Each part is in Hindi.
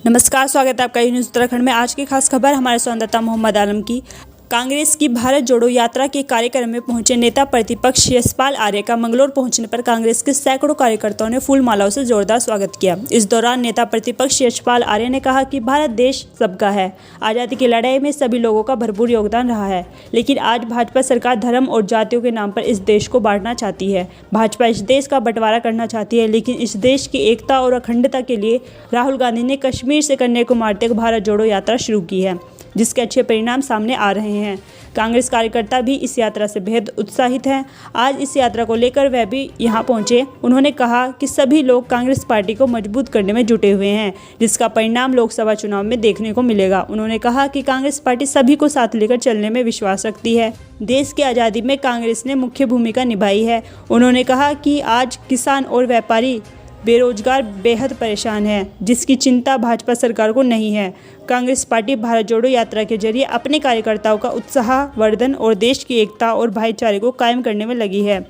नमस्कार, स्वागत है आपका न्यूज़ उत्तराखंड में। आज की खास खबर हमारे संवाददाता मोहम्मद आलम की। कांग्रेस की भारत जोड़ो यात्रा के कार्यक्रम में पहुंचे नेता प्रतिपक्ष यशपाल आर्य का मंगलौर पहुंचने पर कांग्रेस के सैकड़ों कार्यकर्ताओं ने फूल मालाओं से जोरदार स्वागत किया। इस दौरान नेता प्रतिपक्ष यशपाल आर्य ने कहा कि भारत देश सबका है। आज़ादी की लड़ाई में सभी लोगों का भरपूर योगदान रहा है, लेकिन आज भाजपा सरकार धर्म और जातियों के नाम पर इस देश को बांटना चाहती है। भाजपा इस देश का बंटवारा करना चाहती है, लेकिन इस देश की एकता और अखंडता के लिए राहुल गांधी ने कश्मीर से कन्याकुमारी तक भारत जोड़ो यात्रा शुरू की है, जिसके अच्छे परिणाम सामने आ रहे हैं। कांग्रेस कार्यकर्ता भी इस यात्रा से बेहद उत्साहित हैं। आज इस यात्रा को लेकर वह भी यहां पहुंचे। उन्होंने कहा कि सभी लोग कांग्रेस पार्टी को मजबूत करने में जुटे हुए हैं, जिसका परिणाम लोकसभा चुनाव में देखने को मिलेगा। उन्होंने कहा कि कांग्रेस पार्टी सभी को साथ लेकर चलने में विश्वास रखती है। देश की आज़ादी में कांग्रेस ने मुख्य भूमिका निभाई है। उन्होंने कहा कि आज किसान और व्यापारी बेरोजगार बेहद परेशान है, जिसकी चिंता भाजपा सरकार को नहीं है। कांग्रेस पार्टी भारत जोड़ो यात्रा के जरिए अपने कार्यकर्ताओं का उत्साहवर्धन और देश की एकता और भाईचारे को कायम करने में लगी है।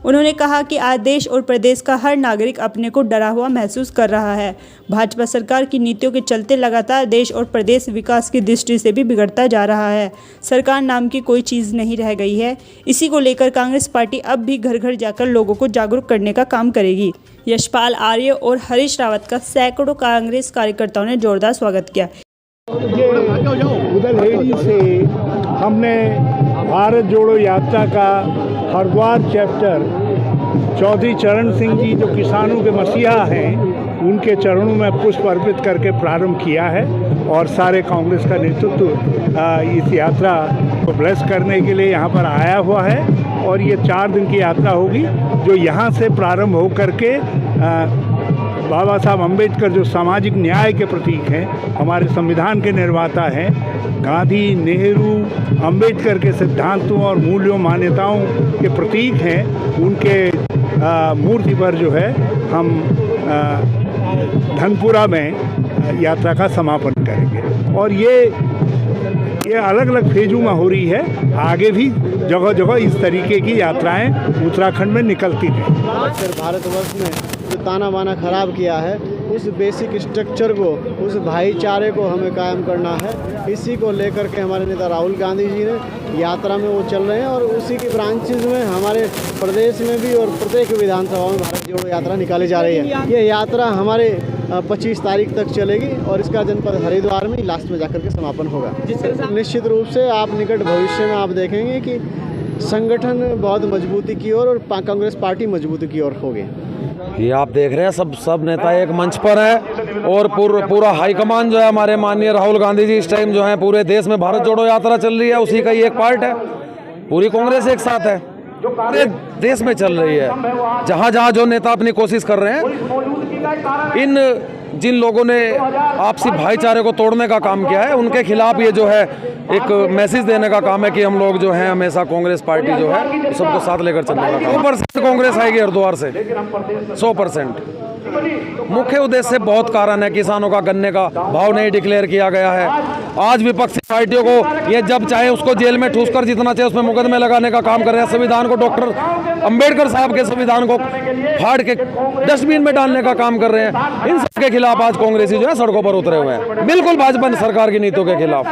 उन्होंने कहा कि आज देश और प्रदेश का हर नागरिक अपने को डरा हुआ महसूस कर रहा है। भाजपा सरकार की नीतियों के चलते लगातार देश और प्रदेश विकास की दृष्टि से भी बिगड़ता जा रहा है। सरकार नाम की कोई चीज़ नहीं रह गई है। इसी को लेकर कांग्रेस पार्टी अब भी घर घर जाकर लोगों को जागरूक करने का काम करेगी। यशपाल आर्य और हरीश रावत का सैकड़ों कांग्रेस कार्यकर्ताओं ने जोरदार स्वागत किया। उदलहेड़ी से हमने भारत जोड़ो यात्रा का हरिद्वार चैप्टर चौधरी चरण सिंह जी जो किसानों के मसीहा हैं, उनके चरणों में पुष्प अर्पित करके प्रारंभ किया है और सारे कांग्रेस का नेतृत्व इस यात्रा को ब्लेस करने के लिए यहाँ पर आया हुआ है। और ये 4 दिन की यात्रा होगी जो यहाँ से प्रारंभ हो करके बाबा साहब अम्बेडकर जो सामाजिक न्याय के प्रतीक हैं, हमारे संविधान के निर्माता हैं, गांधी, नेहरू, अम्बेडकर के सिद्धांतों और मूल्यों मान्यताओं के प्रतीक हैं, उनके मूर्ति पर जो है हम धनपुरा में यात्रा का समापन करेंगे। और ये अलग अलग फेजों में हो रही है। आगे भी जगह जगह इस तरीके की यात्राएं उत्तराखंड में निकलती हैं। भारतवर्ष में जो ताना बाना खराब किया है, उस बेसिक स्ट्रक्चर को, उस भाईचारे को हमें कायम करना है। इसी को लेकर के हमारे नेता राहुल गांधी जी ने यात्रा में वो चल रहे हैं और उसी की ब्रांचेज में हमारे प्रदेश में भी और प्रत्येक विधानसभा में भारत जोड़ो यात्रा निकाली जा रही है। ये यात्रा हमारे 25 तारीख तक चलेगी और इसका जनपद हरिद्वार में लास्ट में जाकर के समापन होगा। निश्चित रूप से आप निकट भविष्य में आप देखेंगे कि संगठन बहुत मजबूती की ओर और कांग्रेस पार्टी मजबूती की ओर होगी। ये आप देख रहे हैं सब नेता एक मंच पर है और पूरा हाईकमान जो है हमारे माननीय राहुल गांधी जी इस टाइम जो है पूरे देश में भारत जोड़ो यात्रा चल रही है, उसी का ही एक पार्ट है। पूरी कांग्रेस एक साथ है, पूरे देश में चल रही है। जहाँ जो नेता अपनी कोशिश कर रहे हैं, जिन लोगों ने आपसी भाईचारे को तोड़ने का काम किया है, उनके खिलाफ ये जो है एक मैसेज देने का काम है कि हम लोग जो हैं हमेशा कांग्रेस पार्टी जो है सबको साथ लेकर चलने का काम। 100% कांग्रेस आएगी हरिद्वार से, 100%। मुख्य उद्देश्य से बहुत कारण है। किसानों का गन्ने का भाव नहीं डिक्लेयर किया गया है। आज विपक्षी पार्टियों को ये जब चाहे उसको जेल में ठूस कर जितना चाहे उसमें मुकदमे लगाने का काम कर रहे हैं। संविधान को, डॉक्टर अंबेडकर साहब के संविधान को फाड़ के डस्टबिन में डालने का काम कर रहे हैं। इन सबके खिलाफ आज कांग्रेसी जो है सड़कों पर उतरे हुए हैं, बिल्कुल भाजपा सरकार की नीतियों के खिलाफ।